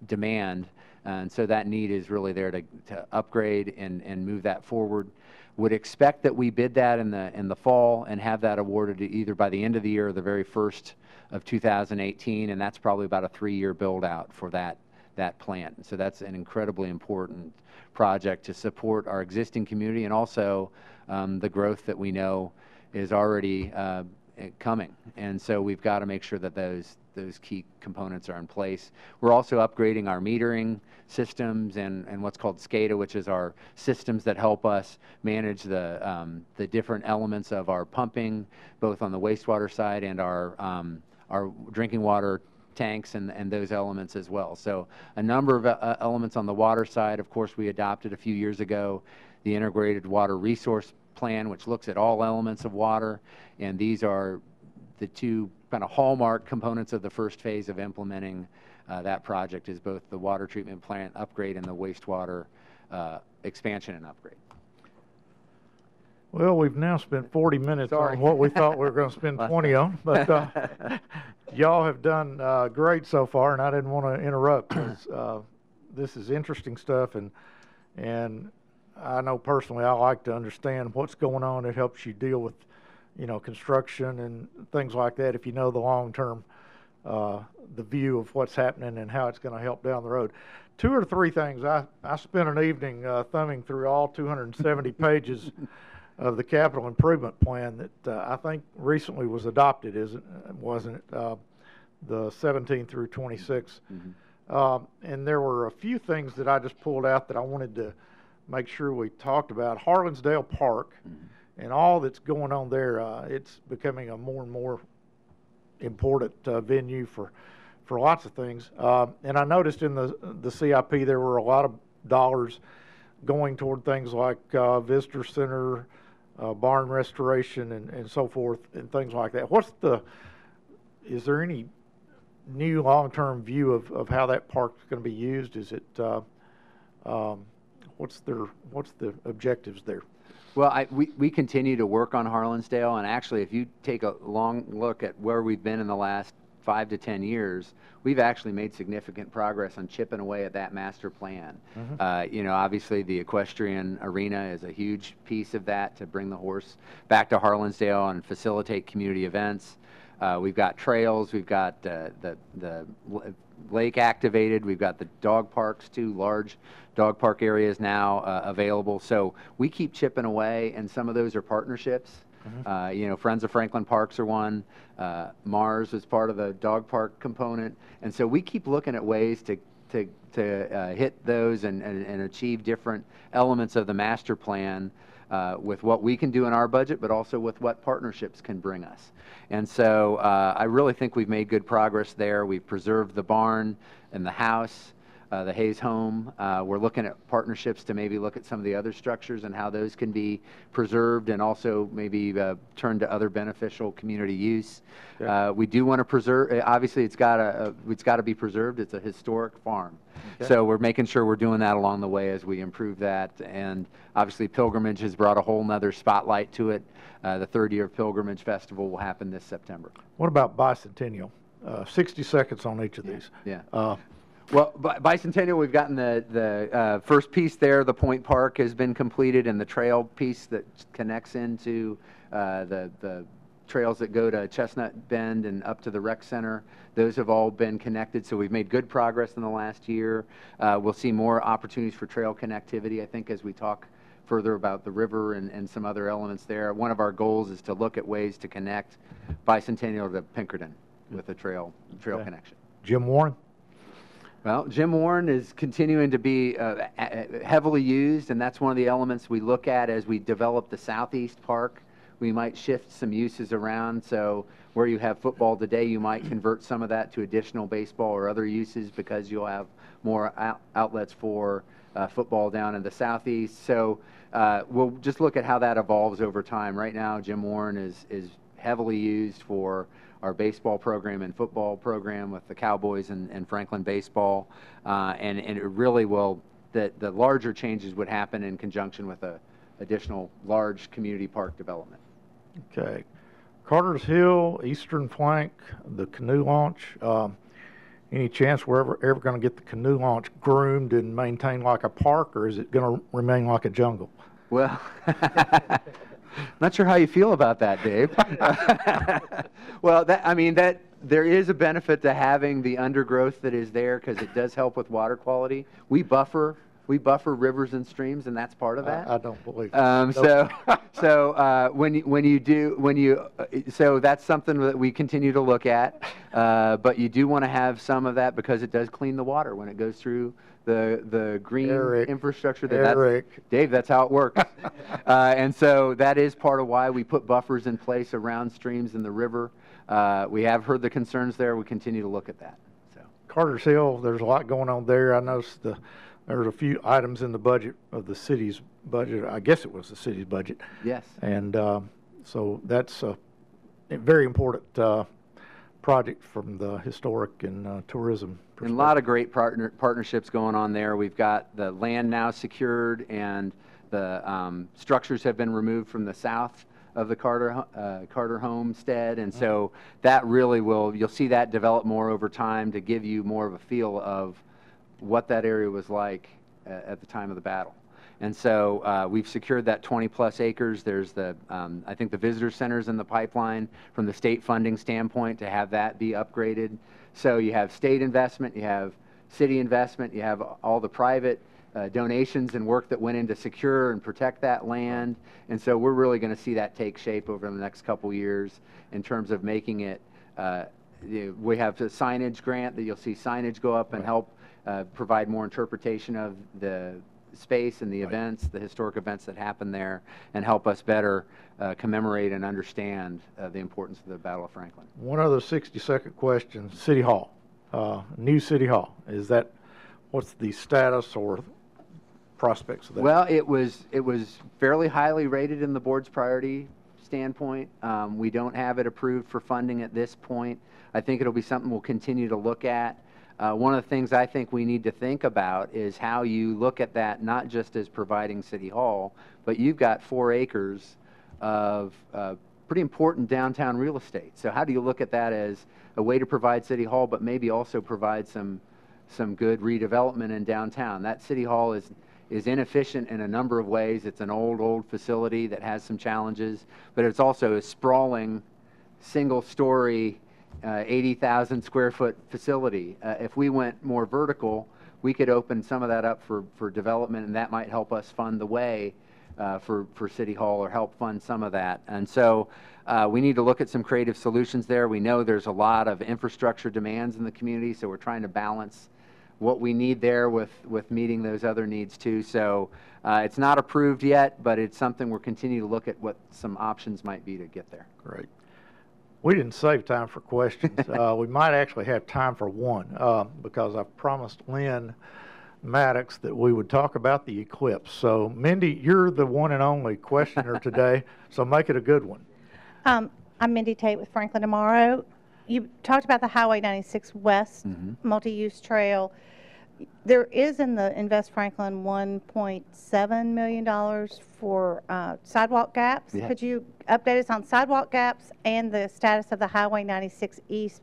demand. And so that need is really there to upgrade and move that forward. Would expect that we bid that in the fall and have that awarded either by the end of the year or the very first of 2018, and that's probably about a 3-year build out for that plant. So that's an incredibly important project to support our existing community and also the growth that we know is already coming. And so we've got to make sure that those key components are in place. We're also upgrading our metering systems and what's called SCADA, which is our systems that help us manage the different elements of our pumping, both on the wastewater side and our drinking water tanks and those elements as well. So a number of elements on the water side. Of course, we adopted a few years ago the Integrated Water Resource Plan, which looks at all elements of water, and these are the two kind of hallmark components of the first phase of implementing that project, is both the water treatment plant upgrade and the wastewater expansion and upgrade. Well, we've now spent 40 minutes on what we thought we were going to spend 20 on, but y'all have done great so far, and I didn't want to interrupt because this is interesting stuff, and I know personally I like to understand what's going on. It helps you deal with, construction and things like that if you know the long-term, the view of what's happening and how it's going to help down the road. 2 or 3 things. I spent an evening thumbing through all 270 pages of the capital improvement plan that I think recently was adopted, wasn't it? The 17 through 26. Mm-hmm. And there were a few things that I just pulled out that I wanted to make sure we talked about. Harlans Dale Park, mm-hmm. and all that's going on there. It's becoming a more and more important venue for lots of things. And I noticed in the CIP there were a lot of dollars going toward things like visitor center, barn restoration, and so forth, and things like that. Is there any new long-term view of how that park's going to be used? Is it what's the objectives there? Well, we continue to work on Harlans Dale, and actually, if you take a long look at where we've been in the last 5 to 10 years, we've actually made significant progress on chipping away at that master plan. Mm-hmm. Obviously the equestrian arena is a huge piece of that to bring the horse back to Harlans Dale and facilitate community events. We've got trails, we've got the lake activated, we've got the dog parks, 2 large dog park areas now available. So we keep chipping away, and some of those are partnerships. Mm-hmm. Friends of Franklin Parks are one. Mars is part of the dog park component, and so we keep looking at ways to hit those and achieve different elements of the master plan with what we can do in our budget, but also with what partnerships can bring us. And so I really think we've made good progress there. We've preserved the barn and the house, the Hayes home. We're looking at partnerships to maybe look at some of the other structures and how those can be preserved and also maybe turned to other beneficial community use. Okay. We do want to preserve. Obviously, it's got to be preserved. It's a historic farm, okay. So we're making sure we're doing that along the way as we improve that. And obviously, Pilgrimage has brought a whole nother spotlight to it. The 3rd year of Pilgrimage Festival will happen this September. What about Bicentennial? 60 seconds on each of these. Yeah. Well, Bicentennial, we've gotten the first piece there. The Point Park has been completed, and the trail piece that connects into the trails that go to Chestnut Bend and up to the rec center. Those have all been connected, so we've made good progress in the last year. We'll see more opportunities for trail connectivity, I think, as we talk further about the river and some other elements there. One of our goals is to look at ways to connect Bicentennial to Pinkerton with a trail connection. Jim Warren? Well, Jim Warren is continuing to be heavily used, and that's one of the elements we look at as we develop the Southeast Park. We might shift some uses around, so where you have football today, you might convert some of that to additional baseball or other uses because you'll have more outlets for football down in the Southeast. So we'll just look at how that evolves over time. Right now, Jim Warren is heavily used for our baseball program and football program with the Cowboys and Franklin baseball, and it really will, the larger changes would happen in conjunction with a additional large community park development. Okay. Carter's Hill, Eastern Flank, the canoe launch. Any chance we're ever going to get the canoe launch groomed and maintained like a park, or is it going to remain like a jungle? Well, not sure how you feel about that, Dave. Well, there is a benefit to having the undergrowth that is there because it does help with water quality. We buffer rivers and streams, and that's part of that. I don't believe that. So that's something that we continue to look at. But you do want to have some of that because it does clean the water when it goes through the green infrastructure. Dave, that's how it works. And so that is part of why we put buffers in place around streams in the river. We have heard the concerns there. We continue to look at that. So Carter's Hill, there's a lot going on there. I noticed there's a few items in the budget of the city's budget. I guess it was the city's budget. Yes. And so that's a very important project from the historic and tourism perspective. And a lot of great partnerships going on there. We've got the land now secured, and the structures have been removed from the south of the Carter Homestead, and so that really you'll see that develop more over time to give you more of a feel of what that area was like at the time of the battle. And so we've secured that 20+ acres. There's I think the visitor center's in the pipeline from the state funding standpoint to have that be upgraded. So you have state investment, you have city investment, you have all the private donations and work that went in to secure and protect that land. And so we're really going to see that take shape over the next couple years in terms of making it, we have the signage grant that you'll see signage go up and help provide more interpretation of the space and the events, the historic events that happen there, and help us better commemorate and understand the importance of the Battle of Franklin. One other 60-second question. City Hall, new City Hall. What's the status or prospects of that? Well, it was fairly highly rated in the board's priority standpoint. We don't have it approved for funding at this point. I think it'll be something we'll continue to look at. One of the things I think we need to think about is how you look at that not just as providing City Hall, but you've got 4 acres of pretty important downtown real estate. So how do you look at that as a way to provide City Hall, but maybe also provide some good redevelopment in downtown? That City Hall is inefficient in a number of ways. It's an old facility that has some challenges, but it's also a sprawling, single-story, 80,000 square foot facility. If we went more vertical, we could open some of that up for development, and that might help us fund the way for City Hall or help fund some of that. And so we need to look at some creative solutions there. We know there's a lot of infrastructure demands in the community, so we're trying to balance what we need there with meeting those other needs too. So it's not approved yet, but it's something we're continuing to look at what some options might be to get there. Great. We didn't save time for questions. We might actually have time for one because I promised Lynn Maddox that we would talk about the eclipse. So, Mindy, you're the one and only questioner today, so make it a good one. I'm Mindy Tate with Franklin Tomorrow. You talked about the Highway 96 West multi-use trail. There is in the Invest Franklin $1.7 million for sidewalk gaps. Yeah. Could you update us on sidewalk gaps and the status of the Highway 96 East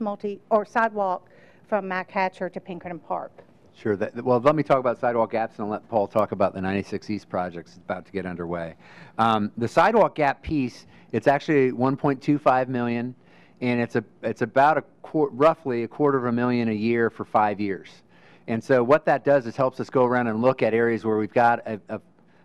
sidewalk from McHugh to Pinkerton Park? Sure. Well, let me talk about Sidewalk Gaps and I'll let Paul talk about the 96 East project that's about to get underway. The Sidewalk Gap piece, it's actually 1.25 million, and it's about roughly $250,000 a year for 5 years. And so what that does is helps us go around and look at areas where we've got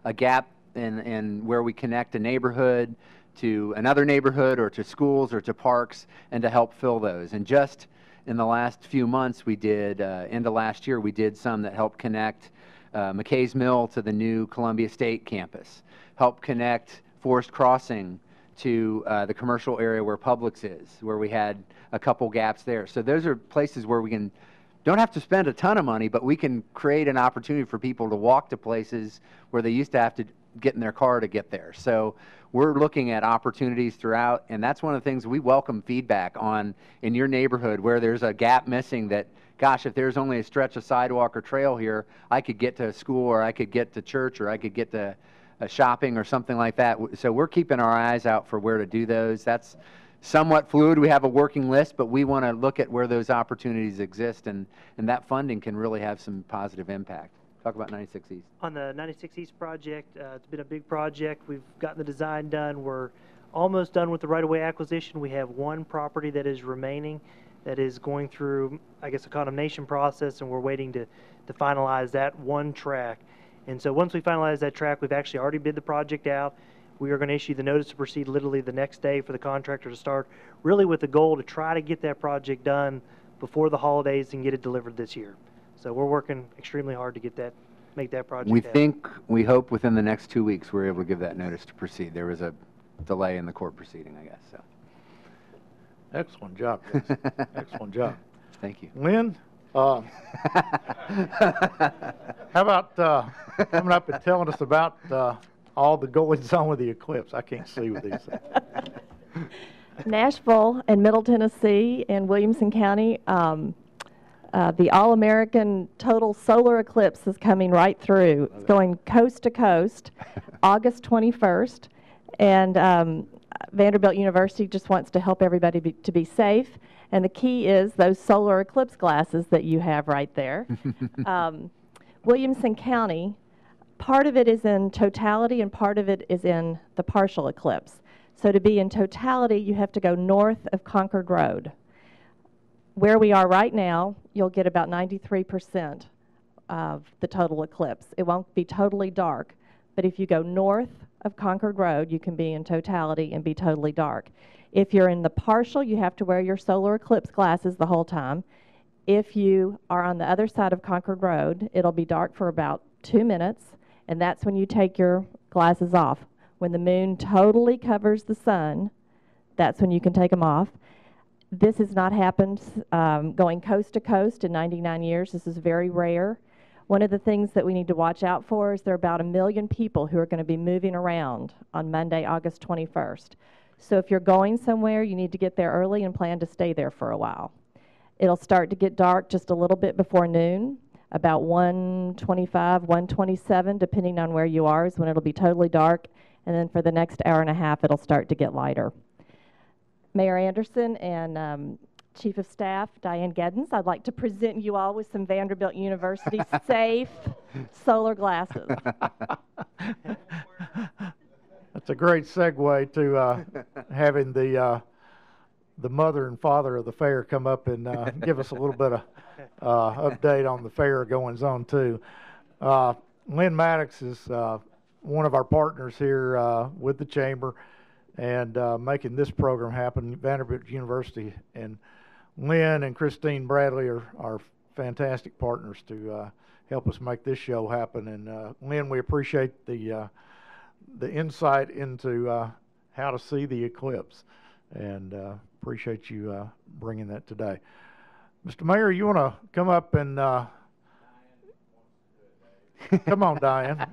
a gap and where we connect a neighborhood to another neighborhood or to schools or to parks, and to help fill those. And just in the last few months, we did, end of last year, we did some that helped connect McKay's Mill to the new Columbia State campus, helped connect Forest Crossing to the commercial area where Publix is, where we had a couple gaps there. So those are places where we don't have to spend a ton of money, but we can create an opportunity for people to walk to places where they used to have to get in their car to get there. So we're looking at opportunities throughout, and that's one of the things we welcome feedback on in your neighborhood where there's a gap missing that, gosh, if there's only a stretch of sidewalk or trail here, I could get to school or I could get to church or I could get to shopping or something like that. So we're keeping our eyes out for where to do those. That's somewhat fluid. We have a working list, but we want to look at where those opportunities exist, and that funding can really have some positive impact. Talk about 96 East. On the 96 East project, it's been a big project. We've gotten the design done. We're almost done with the right-of-way acquisition. We have one property that is remaining that is going through, I guess, a condemnation process, and we're waiting to finalize that one track. And so once we finalize that track, we've actually already bid the project out. We are going to issue the notice to proceed literally the next day for the contractor to start, really with the goal to try to get that project done before the holidays and get it delivered this year. So we're working extremely hard to get that, make that project happen. We hope within the next 2 weeks we're able to give that notice to proceed. There was a delay in the court proceeding, I guess. So. Excellent job, guys. Excellent job. Thank you. Lynn, how about coming up and telling us about all the goings on with the Eclipse? I can't see with these things. Nashville and Middle Tennessee and Williamson County, the All-American Total Solar Eclipse is coming right through. It's going coast to coast, August 21st, and Vanderbilt University just wants to help everybody to be safe, and the key is those solar eclipse glasses that you have right there. Williamson County, part of it is in totality and part of it is in the partial eclipse. So to be in totality, you have to go north of Concord Road. Where we are right now, you'll get about 93% of the total eclipse. It won't be totally dark, but if you go north of Concord Road, you can be in totality and be totally dark. If you're in the partial, you have to wear your solar eclipse glasses the whole time. If you are on the other side of Concord Road, it'll be dark for about 2 minutes, and that's when you take your glasses off. When the moon totally covers the sun, that's when you can take them off. This has not happened going coast to coast in 99 years. This is very rare. One of the things that we need to watch out for is there are about 1 million people who are going to be moving around on Monday, August 21st. So if you're going somewhere, you need to get there early and plan to stay there for a while. It'll start to get dark just a little bit before noon. About 1:25, 1:27, depending on where you are, is when it'll be totally dark. And then for the next hour and a half, it'll start to get lighter. Mayor Anderson and Chief of Staff Diane Geddens, I'd like to present you all with some Vanderbilt University safe solar glasses. That's a great segue to having the mother and father of the fair come up and give us a little bit of update on the fair goings on too. Lynn Maddox is one of our partners here with the Chamber and making this program happen. Vanderbilt University and Lynn and Christine Bradley are fantastic partners to help us make this show happen. And Lynn, we appreciate the insight into how to see the eclipse, and appreciate you bringing that today. Mr. Mayor, you want to come up and come on, Diane,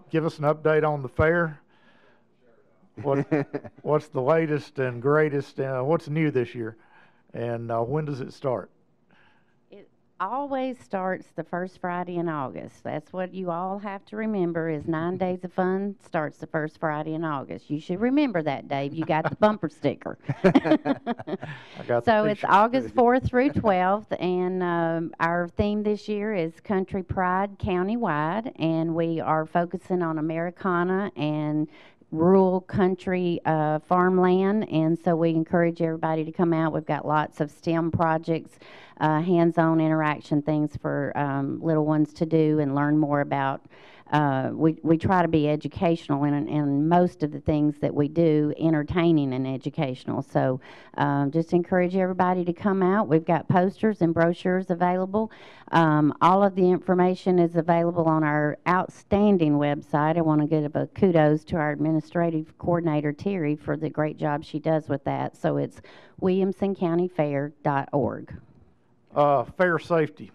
give us an update on the fair. What's the latest and greatest? What's new this year, and when does it start? always starts the first Friday in August. That's what you all have to remember is 9 Days of Fun starts the first Friday in August. You should remember that, Dave. You got the bumper sticker. So it's August 4th through 12th, and our theme this year is Country Pride Countywide, and we are focusing on Americana and rural country farmland, and so we encourage everybody to come out. We've got lots of STEM projects, hands-on interaction things for little ones to do and learn more about. We try to be educational and most of the things that we do entertaining and educational. So just encourage everybody to come out. We've got posters and brochures available. All of the information is available on our outstanding website. I want to give a kudos to our administrative coordinator, Terry, for the great job she does with that. So it's williamsoncountyfair.org. Fair safety,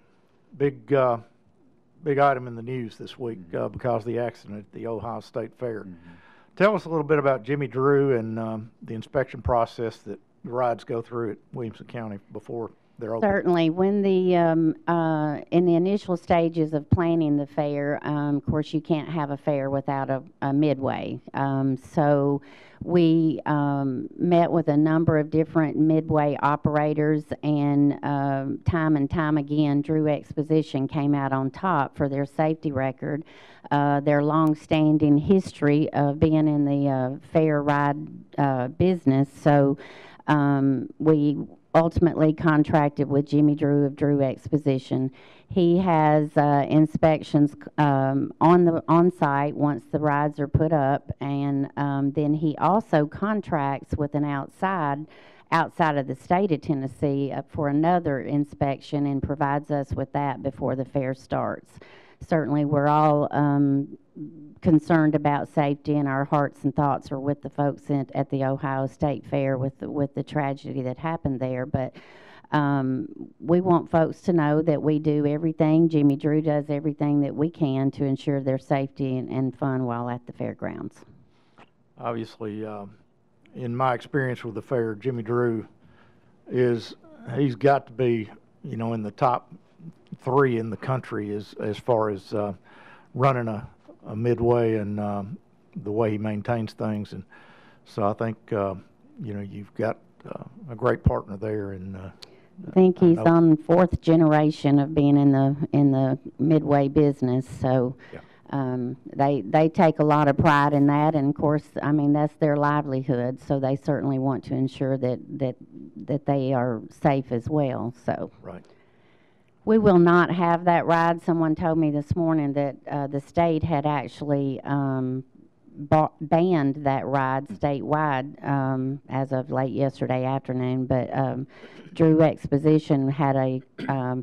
big item in the news this week because of the accident at the Ohio State Fair. Tell us a little bit about Jimmy Drew and the inspection process that the rides go through at Williamson County before they're open. Certainly. When the in the initial stages of planning the fair, of course, you can't have a fair without a midway. So we met with a number of different midway operators, and time and time again, Drew Exposition came out on top for their safety record, their long-standing history of being in the fair ride business. So we ultimately contracted with Jimmy Drew of Drew Exposition. He has inspections on site once the rides are put up, and then he also contracts with an outside of the state of Tennessee for another inspection and provides us with that before the fair starts. Certainly, we're all concerned about safety, and our hearts and thoughts are with the folks at the Ohio State Fair with the tragedy that happened there. But we want folks to know that we do everything. Jimmy Drew does everything that we can to ensure their safety and fun while at the fairgrounds. Obviously, in my experience with the fair, Jimmy Drew he's got to be, in the top 3 in the country as far as running a midway and the way he maintains things. And so I think, you've got a great partner there. And I think he's on 4th generation of being in the midway business. So yeah. They take a lot of pride in that, and of course, I mean, that's their livelihood. So they certainly want to ensure that they are safe as well. So right. We will not have that ride. Someone told me this morning that the state had actually banned that ride statewide as of late yesterday afternoon. But Drew Exposition had a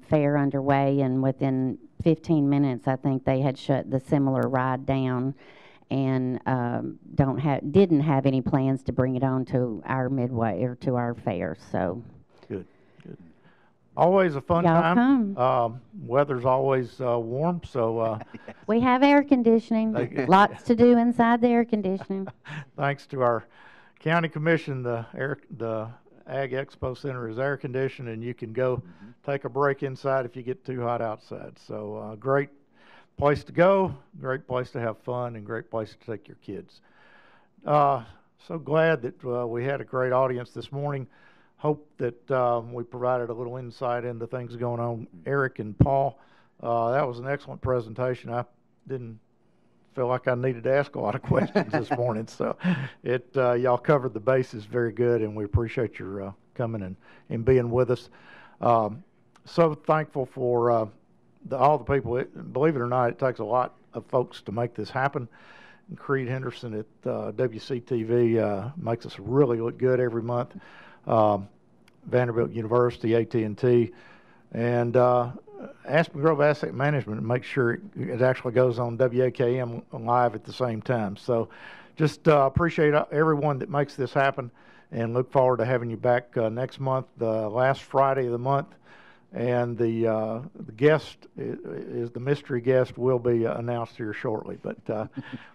fair underway, and within 15 minutes, I think they had shut the similar ride down, and didn't have any plans to bring it on to our midway or to our fair. So. Good. Always a fun time. Come. Weather's always warm, so we have air conditioning. Lots to do inside the air conditioning. Thanks to our county commission, the Ag Expo Center is air conditioned, and you can go take a break inside if you get too hot outside. So great place to go, great place to have fun, and great place to take your kids. So glad that we had a great audience this morning. Hope that we provided a little insight into things going on. Eric and Paul, that was an excellent presentation. I didn't feel like I needed to ask a lot of questions this morning, so y'all covered the bases very good, and we appreciate your coming and being with us. So thankful for all the people. Believe it or not, it takes a lot of folks to make this happen. And Creed Henderson at WCTV makes us really look good every month. Vanderbilt University, AT&T, and Aspen Grove Asset Management to make sure it actually goes on WAKM live at the same time. So just appreciate everyone that makes this happen, and look forward to having you back next month, the last Friday of the month. And the guest is the mystery guest will be announced here shortly, but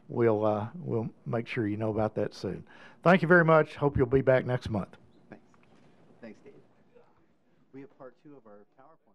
we'll make sure you know about that soon. Thank you very much. Hope you'll be back next month. Thanks, Dave. We have part 2 of our PowerPoint.